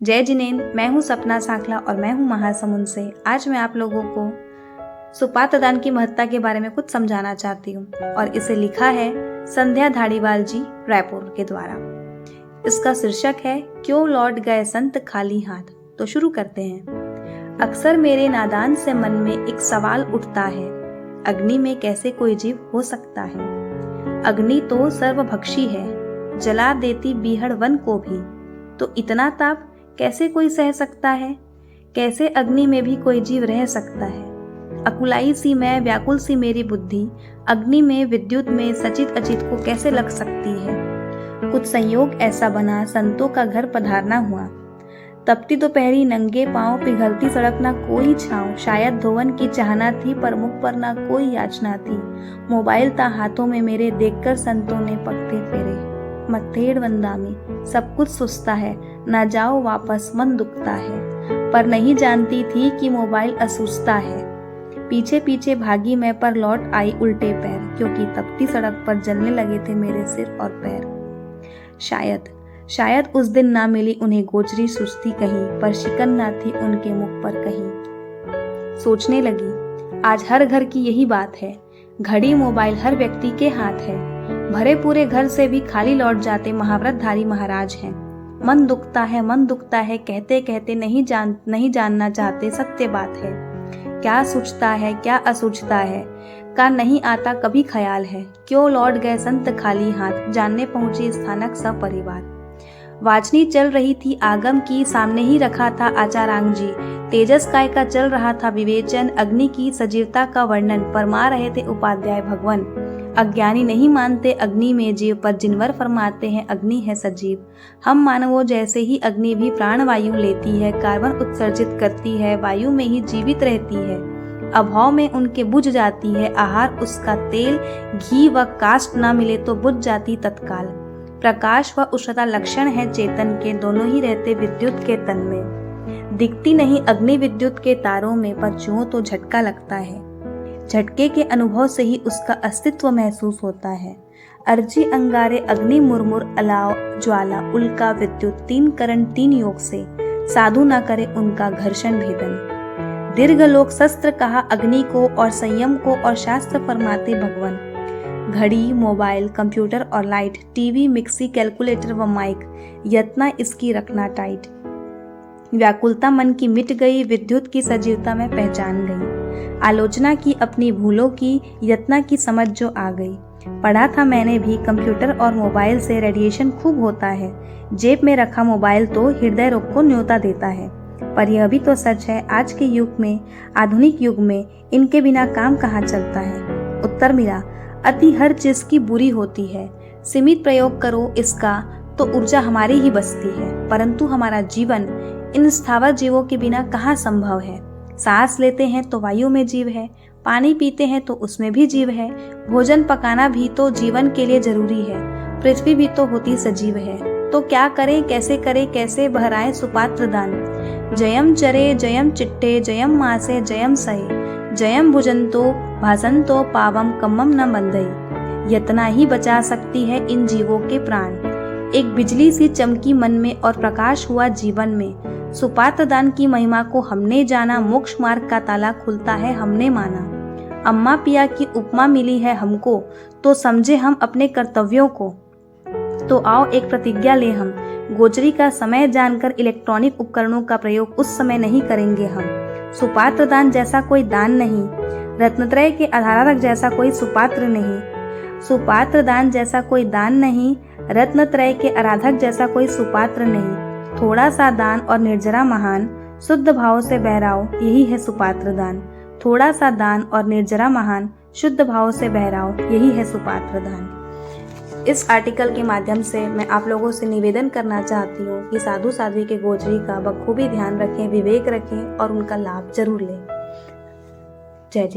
जय जिनेन, मैं हूं सपना साखला और मैं हूं महासमुंद से। आज मैं आप लोगों को सुपात्र दान की महत्ता के बारे में कुछ समझाना चाहती हूँ और इसे लिखा है संध्या धाड़ीवाल जी रायपुर के द्वारा। इसका शीर्षक है क्यों लौट गए संत खाली हाथ। तो शुरू करते हैं। अक्सर मेरे नादान से मन में एक सवाल उठता है, अग्नि में कैसे कोई जीव हो सकता है। अग्नि तो सर्वभक्षी है, जला देती बीहड़ वन को भी, तो इतना ताप कैसे कोई सह सकता है। कैसे अग्नि में भी कोई जीव रह सकता है। अकुलाई सी मैं, व्याकुल सी मेरी बुद्धि, अग्नि में विद्युत में सचित अचित को कैसे लग सकती है। कुछ संयोग ऐसा बना, संतों का घर पधारना हुआ। तपती दोपहरी, नंगे पांव, पिघलती सड़क, ना कोई छांव। शायद धोवन की चाहना थी, पर मुख पर ना कोई याचना थी। मोबाइल था हाथों में मेरे, देखकर संतों ने पगते फेरे। मत्थेड़ वंदामी, सब कुछ सुस्ता है, ना जाओ वापस मन दुखता है। पर नहीं जानती थी कि मोबाइल असुस्ता है। पीछे पीछे भागी मैं, पर लौट आई उल्टे पैर, क्योंकि तपती सड़क पर जलने लगे थे मेरे सिर और पैर। शायद उस दिन ना मिली उन्हें गोचरी सुस्ती कहीं, पर शिकन ना थी उनके मुख पर कहीं। सोचने लगी, आज हर घर की यही बात है, घड़ी मोबाइल हर व्यक्ति के हाथ है। भरे पूरे घर से भी खाली लौट जाते महाव्रतधारी महाराज हैं। मन दुखता है, कहते कहते नहीं जानना चाहते, सत्य बात है। क्या सूझता है, क्या असूझता है, का नहीं आता कभी ख्याल है। क्यों लौट गए संत खाली हाथ, जानने पहुंची स्थानक सपरिवार। वाचनी चल रही थी आगम की, सामने ही रखा था आचारांग जी। तेजस काय का चल रहा था विवेचन, अग्नि की सजीवता का वर्णन फरमा रहे थे उपाध्याय भगवान। अज्ञानी नहीं मानते अग्नि में जीव, पर जिनवर फरमाते हैं अग्नि है सजीव। हम मानवों जैसे ही अग्नि भी प्राणवायु लेती है, कार्बन उत्सर्जित करती है, वायु में ही जीवित रहती है। अभाव में उनके बुझ जाती है, आहार उसका तेल घी व काष्ठ न मिले तो बुझ जाती तत्काल। प्रकाश व उष्णता लक्षण है चेतन के, दोनों ही रहते विद्युत के तन में। दिखती नहीं अग्नि विद्युत के तारों में, पर छुओ तो झटका लगता है। झटके के अनुभव से ही उसका अस्तित्व महसूस होता है। अर्जी अंगारे अग्नि मुरमुर अलाव ज्वाला उल्का विद्युत, तीन करण तीन योग से, साधु न करे उनका घर्षण भेदन। दीर्घ लोक शस्त्र कहा अग्नि को, और संयम को, और शास्त्र फरमाते भगवान। घड़ी, मोबाइल, कंप्यूटर और लाइट, टीवी, मिक्सी, कैलकुलेटर व माइक, यत्ना इसकी रखना टाइट। व्याकुलता मन की मिट गई, विद्युत की सजीवता में पहचान गई। आलोचना की अपनी भूलों की, यत्ना की समझ जो आ गई। पढ़ा था मैंने भी कंप्यूटर और मोबाइल से रेडिएशन खूब होता है। जेब में रखा मोबाइल तो हृदय रोग को न्योता देता है। पर यह भी तो सच है, आज के युग में, आधुनिक युग में इनके बिना काम कहाँ चलता है। उत्तर मिला, अति हर चीज की बुरी होती है। सीमित प्रयोग करो इसका तो ऊर्जा हमारी ही बचती है, परंतु हमारा जीवन इन स्थावर जीवों के बिना कहाँ संभव है। सांस लेते हैं तो वायु में जीव है, पानी पीते हैं तो उसमें भी जीव है, भोजन पकाना भी तो जीवन के लिए जरूरी है, पृथ्वी भी तो होती सजीव है। तो क्या करें, कैसे बहराएं सुपात्र दान। जयम चरे जयम चिट्टे, जयम मासे जयम सहे, जयम भुजंतो भासंतो पावम कम्मम न बंधई। यतना ही बचा सकती है इन जीवों के प्राण। एक बिजली सी चमकी मन में और प्रकाश हुआ जीवन में। सुपात्र दान की महिमा को हमने जाना, मोक्ष मार्ग का ताला खुलता है हमने माना। अम्मा पिया की उपमा मिली है हमको, तो समझे हम अपने कर्तव्यों को। तो आओ एक प्रतिज्ञा ले हम, गोचरी का समय जानकर इलेक्ट्रॉनिक उपकरणों का प्रयोग उस समय नहीं करेंगे हम। सुपात्र दान जैसा कोई दान नहीं, रत्नत्रय के आधारक जैसा कोई सुपात्र नहीं। सुपात्र दान जैसा कोई दान नहीं, रत्नत्रय के आराधक जैसा कोई सुपात्र नहीं। थोड़ा सा दान और निर्जरा महान, शुद्ध भाव से बहराओ, यही है सुपात्र दान। थोड़ा सा दान और निर्जरा महान, शुद्ध भाव से बहराओ, यही है सुपात्र दान। इस आर्टिकल के माध्यम से मैं आप लोगों से निवेदन करना चाहती हूँ कि साधु साध्वी के गोचरी का बखूबी ध्यान रखें, विवेक रखें और उनका लाभ जरूर लें। जय जय।